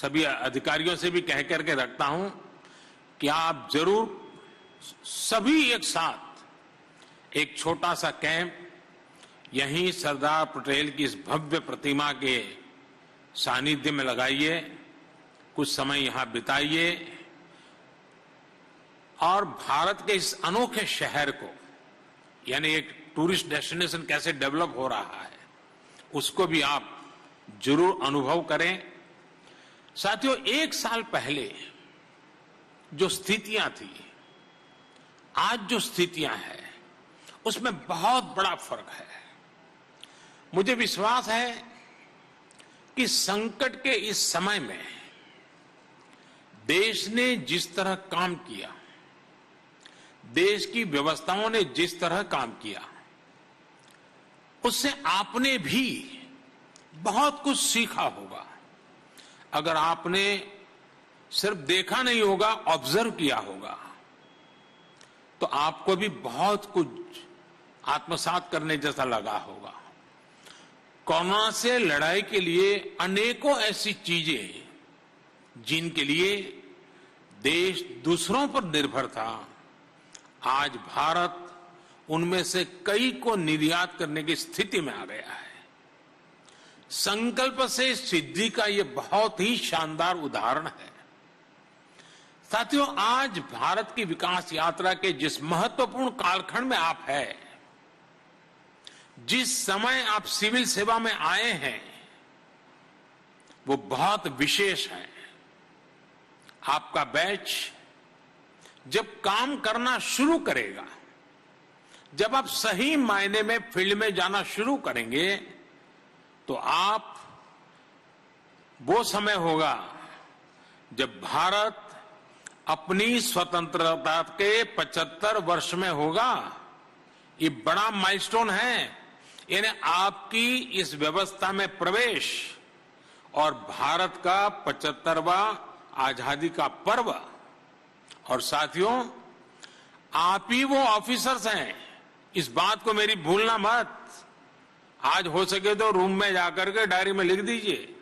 सभी अधिकारियों से भी कह करके रखता हूं कि आप जरूर सभी एक साथ एक छोटा सा कैंप यहीं सरदार पटेल की इस भव्य प्रतिमा के सानिध्य में लगाइए, कुछ समय यहां बिताइए और भारत के इस अनोखे शहर को, यानी एक टूरिस्ट डेस्टिनेशन कैसे डेवलप हो रहा है, उसको भी आप जरूर अनुभव करें। साथियों, एक साल पहले जो स्थितियां थी, आज जो स्थितियां हैं, उसमें बहुत बड़ा फर्क है। मुझे विश्वास है कि संकट के इस समय में देश ने जिस तरह काम किया, देश की व्यवस्थाओं ने जिस तरह काम किया, उससे आपने भी बहुत कुछ सीखा होगा। अगर आपने सिर्फ देखा नहीं होगा, ऑब्जर्व किया होगा, तो आपको भी बहुत कुछ आत्मसात करने जैसा लगा होगा। कोरोना से लड़ाई के लिए अनेकों ऐसी चीजें जिनके लिए देश दूसरों पर निर्भर था, आज भारत उनमें से कई को निर्यात करने की स्थिति में आ गया है। संकल्प से सिद्धि का यह बहुत ही शानदार उदाहरण है। साथियों, आज भारत की विकास यात्रा के जिस महत्वपूर्ण कालखंड में आप हैं, जिस समय आप सिविल सेवा में आए हैं, वो बहुत विशेष है। आपका बैच जब काम करना शुरू करेगा, जब आप सही मायने में फील्ड में जाना शुरू करेंगे, तो आप वो समय होगा जब भारत अपनी स्वतंत्रता के 75 वर्ष में होगा। ये बड़ा माइलस्टोन है, यानी आपकी इस व्यवस्था में प्रवेश और भारत का 75वां आजादी का पर्व। और साथियों, आप ही वो ऑफिसर्स हैं, इस बात को मेरी भूलना मत। आज हो सके तो रूम में जाकर के डायरी में लिख दीजिए।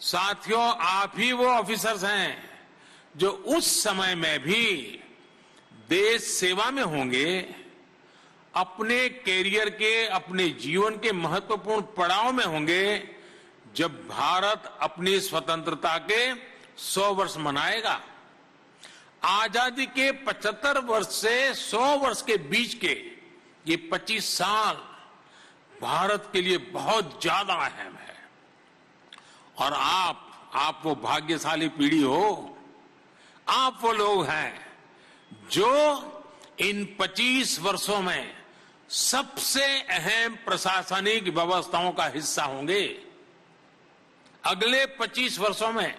साथियों, आप ही वो ऑफिसर्स हैं जो उस समय में भी देश सेवा में होंगे, अपने कैरियर के, अपने जीवन के महत्वपूर्ण पड़ाव में होंगे, जब भारत अपनी स्वतंत्रता के 100 वर्ष मनाएगा। आजादी के 75 वर्ष से 100 वर्ष के बीच के ये 25 साल भारत के लिए बहुत ज्यादा अहम है। और आप वो भाग्यशाली पीढ़ी हो, आप वो लोग हैं जो इन 25 वर्षों में सबसे अहम प्रशासनिक व्यवस्थाओं का हिस्सा होंगे। अगले 25 वर्षों में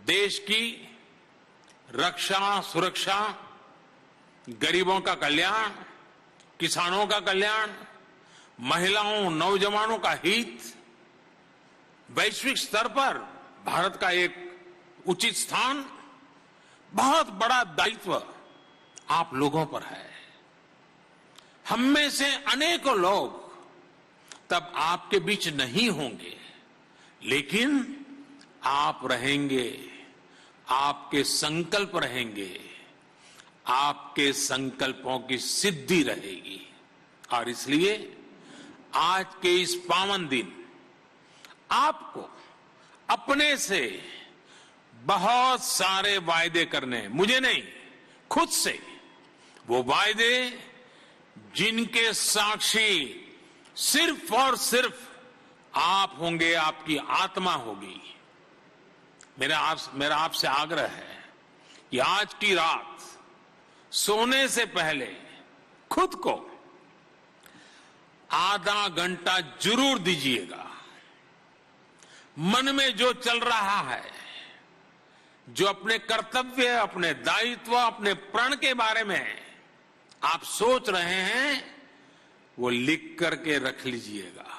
देश की रक्षा, सुरक्षा, गरीबों का कल्याण, किसानों का कल्याण, महिलाओं, नौजवानों का हित, वैश्विक स्तर पर भारत का एक उचित स्थान, बहुत बड़ा दायित्व आप लोगों पर है। हम में से अनेकों लोग तब आपके बीच नहीं होंगे, लेकिन आप रहेंगे, आपके संकल्प रहेंगे, आपके संकल्पों की सिद्धि रहेगी। और इसलिए आज के इस पावन दिन आपको अपने से बहुत सारे वायदे करने हैं। मुझे नहीं, खुद से। वो वायदे जिनके साक्षी सिर्फ और सिर्फ आप होंगे, आपकी आत्मा होगी। मेरा आपसे आग्रह है कि आज की रात सोने से पहले खुद को आधा घंटा जरूर दीजिएगा। मन में जो चल रहा है, जो अपने कर्तव्य, अपने दायित्व, अपने प्रण के बारे में आप सोच रहे हैं, वो लिख करके रख लीजिएगा।